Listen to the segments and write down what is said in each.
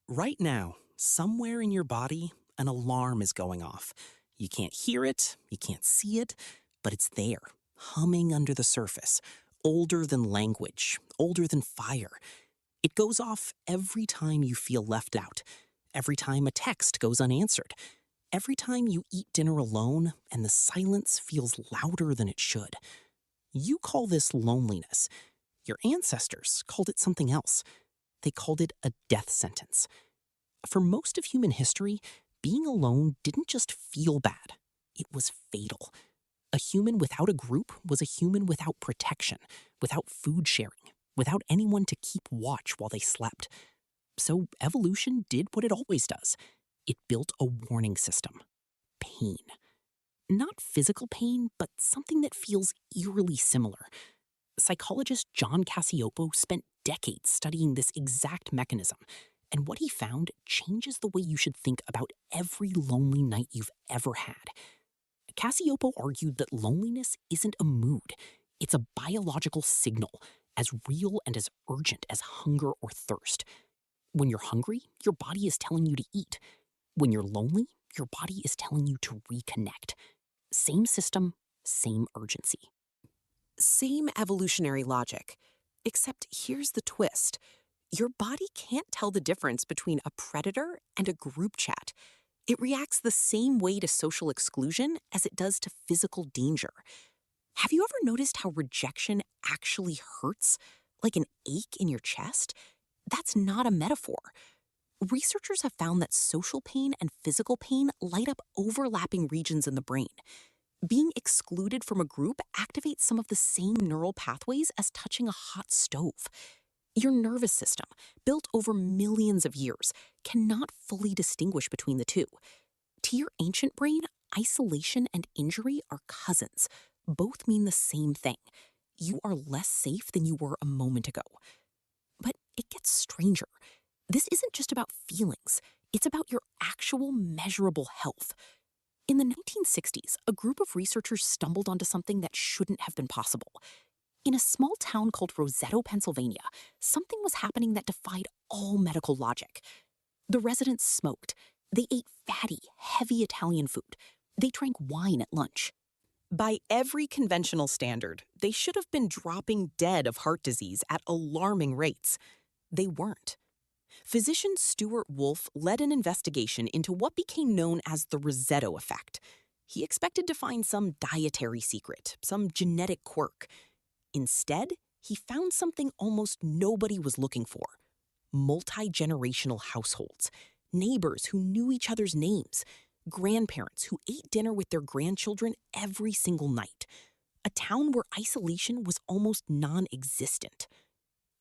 Right now, somewhere in your body, an alarm is going off. You can't hear it, you can't see it, but it's there, humming under the surface, older than language, older than fire. It goes off every time you feel left out, every time a text goes unanswered, every time you eat dinner alone and the silence feels louder than it should. You call this loneliness. Your ancestors called it something else. They called it a death sentence. For most of human history, being alone didn't just feel bad, it was fatal. A human without a group was a human without protection, without food sharing, without anyone to keep watch while they slept. So evolution did what it always does. It built a warning system. Pain. Not physical pain, but something that feels eerily similar. Psychologist John Cacioppo spent decades studying this exact mechanism, and what he found changes the way you should think about every lonely night you've ever had. Cacioppo argued that loneliness isn't a mood, it's a biological signal, as real and as urgent as hunger or thirst. When you're hungry, your body is telling you to eat. When you're lonely, your body is telling you to reconnect. Same system, same urgency. Same evolutionary logic, except here's the twist. Your body can't tell the difference between a predator and a group chat. It reacts the same way to social exclusion as it does to physical danger. Have you ever noticed how rejection actually hurts? Like an ache in your chest? That's not a metaphor. Researchers have found that social pain and physical pain light up overlapping regions in the brain. Being excluded from a group activates some of the same neural pathways as touching a hot stove. Your nervous system, built over millions of years, cannot fully distinguish between the two. To your ancient brain, isolation and injury are cousins. Both mean the same thing. You are less safe than you were a moment ago. But it gets stranger. This isn't just about feelings. It's about your actual measurable health. In the 1960s, a group of researchers stumbled onto something that shouldn't have been possible. In a small town called Roseto, Pennsylvania, something was happening that defied all medical logic. The residents smoked. They ate fatty, heavy Italian food. They drank wine at lunch. By every conventional standard, they should have been dropping dead of heart disease at alarming rates. They weren't. Physician Stuart Wolfe led an investigation into what became known as the Roseto effect. He expected to find some dietary secret, some genetic quirk. Instead, he found something almost nobody was looking for: multi-generational households, neighbors who knew each other's names, grandparents who ate dinner with their grandchildren every single night, a town where isolation was almost non-existent.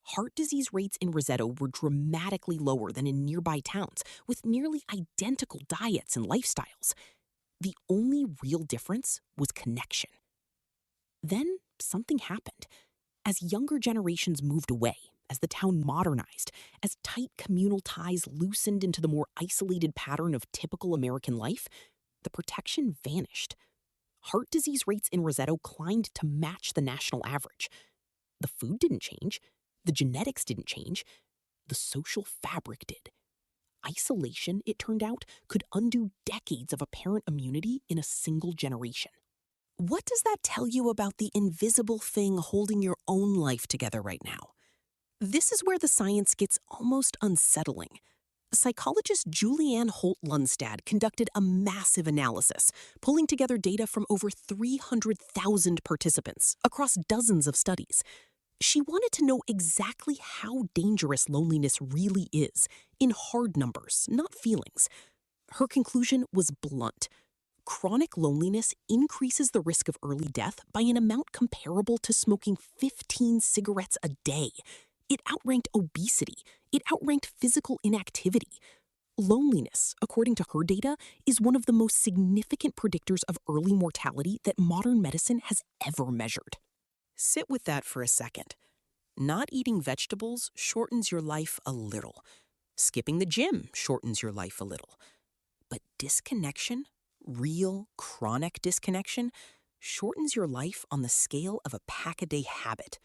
Heart disease rates in Roseto were dramatically lower than in nearby towns, with nearly identical diets and lifestyles. The only real difference was connection. Then something happened. As younger generations moved away, as the town modernized, as tight communal ties loosened into the more isolated pattern of typical American life, the protection vanished. Heart disease rates in Roseto climbed to match the national average. The food didn't change. The genetics didn't change. The social fabric did. Isolation, it turned out, could undo decades of apparent immunity in a single generation. What does that tell you about the invisible thing holding your own life together right now? This is where the science gets almost unsettling. Psychologist Julianne Holt-Lundstad conducted a massive analysis, pulling together data from over 300,000 participants across dozens of studies. She wanted to know exactly how dangerous loneliness really is, in hard numbers, not feelings. Her conclusion was blunt. Chronic loneliness increases the risk of early death by an amount comparable to smoking 15 cigarettes a day. It outranked obesity. It outranked physical inactivity. Loneliness, according to her data, is one of the most significant predictors of early mortality that modern medicine has ever measured. Sit with that for a second. Not eating vegetables shortens your life a little. Skipping the gym shortens your life a little. But disconnection, real, chronic disconnection, shortens your life on the scale of a pack-a-day habit.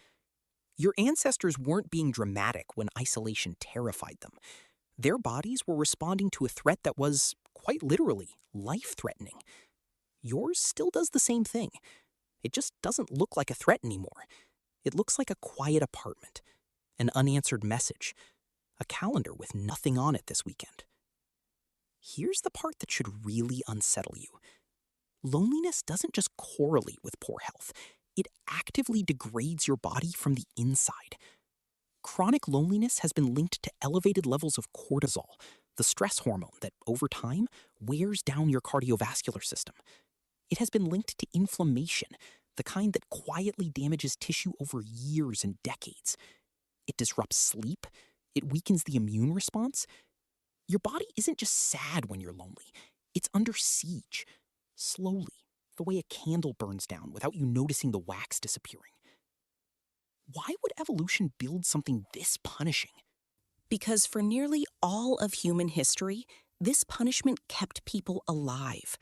Your ancestors weren't being dramatic when isolation terrified them. Their bodies were responding to a threat that was, quite literally, life-threatening. Yours still does the same thing. It just doesn't look like a threat anymore. It looks like a quiet apartment, an unanswered message, a calendar with nothing on it this weekend. Here's the part that should really unsettle you. Loneliness doesn't just correlate with poor health. It actively degrades your body from the inside. Chronic loneliness has been linked to elevated levels of cortisol, the stress hormone that, over time, wears down your cardiovascular system. It has been linked to inflammation, the kind that quietly damages tissue over years and decades. It disrupts sleep. It weakens the immune response. Your body isn't just sad when you're lonely. It's under siege. Slowly, the way a candle burns down without you noticing the wax disappearing. Why would evolution build something this punishing? Because for nearly all of human history, this punishment kept people alive.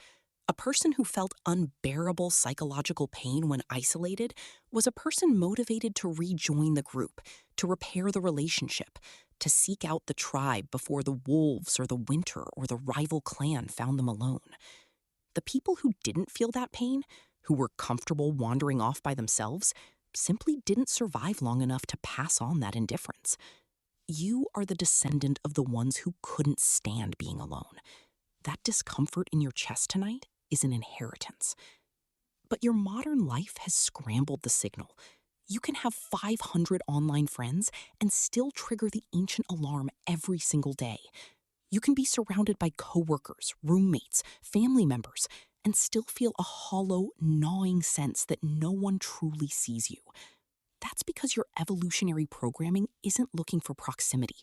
A person who felt unbearable psychological pain when isolated was a person motivated to rejoin the group, to repair the relationship, to seek out the tribe before the wolves or the winter or the rival clan found them alone. The people who didn't feel that pain, who were comfortable wandering off by themselves, simply didn't survive long enough to pass on that indifference. You are the descendant of the ones who couldn't stand being alone. That discomfort in your chest tonight is an inheritance. But your modern life has scrambled the signal. You can have 500 online friends and still trigger the ancient alarm every single day. You can be surrounded by coworkers, roommates, family members, and still feel a hollow, gnawing sense that no one truly sees you. That's because your evolutionary programming isn't looking for proximity.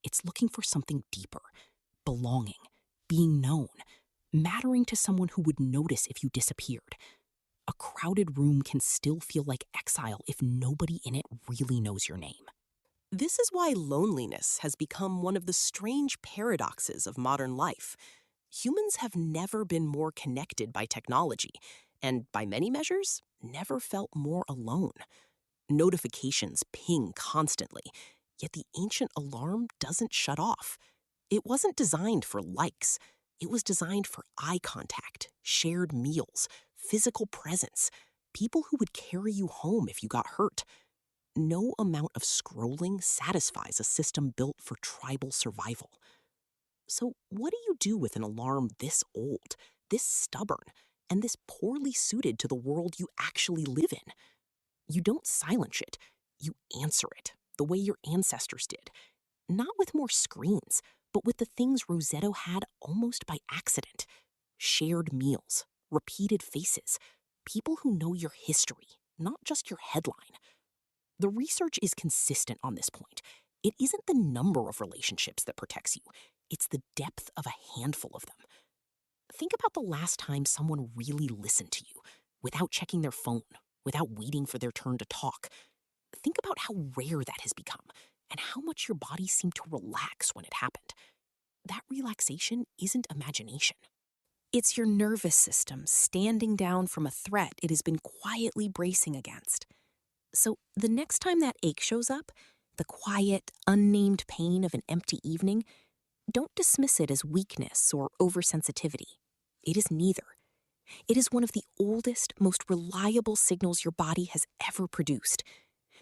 It's looking for something deeper. Belonging, being known, mattering to someone who would notice if you disappeared. A crowded room can still feel like exile if nobody in it really knows your name. This is why loneliness has become one of the strange paradoxes of modern life. Humans have never been more connected by technology, and by many measures, never felt more alone. Notifications ping constantly, yet the ancient alarm doesn't shut off. It wasn't designed for likes. It was designed for eye contact, shared meals, physical presence, people who would carry you home if you got hurt. No amount of scrolling satisfies a system built for tribal survival. So what do you do with an alarm this old, this stubborn, and this poorly suited to the world you actually live in? You don't silence it, you answer it, the way your ancestors did. Not with more screens, but with the things Rossetto had almost by accident. Shared meals, repeated faces, people who know your history, not just your headline. The research is consistent on this point. It isn't the number of relationships that protects you, it's the depth of a handful of them. Think about the last time someone really listened to you, without checking their phone, without waiting for their turn to talk. Think about how rare that has become, and how much your body seemed to relax when it happened. That relaxation isn't imagination. It's your nervous system standing down from a threat it has been quietly bracing against. So the next time that ache shows up, the quiet, unnamed pain of an empty evening, don't dismiss it as weakness or oversensitivity. It is neither. It is one of the oldest, most reliable signals your body has ever produced.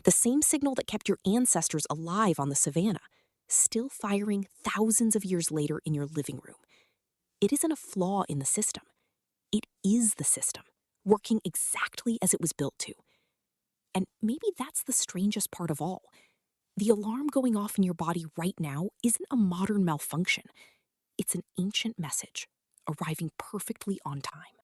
The same signal that kept your ancestors alive on the savannah, still firing thousands of years later in your living room. It isn't a flaw in the system. It is the system, working exactly as it was built to. And maybe that's the strangest part of all. The alarm going off in your body right now isn't a modern malfunction. It's an ancient message, arriving perfectly on time.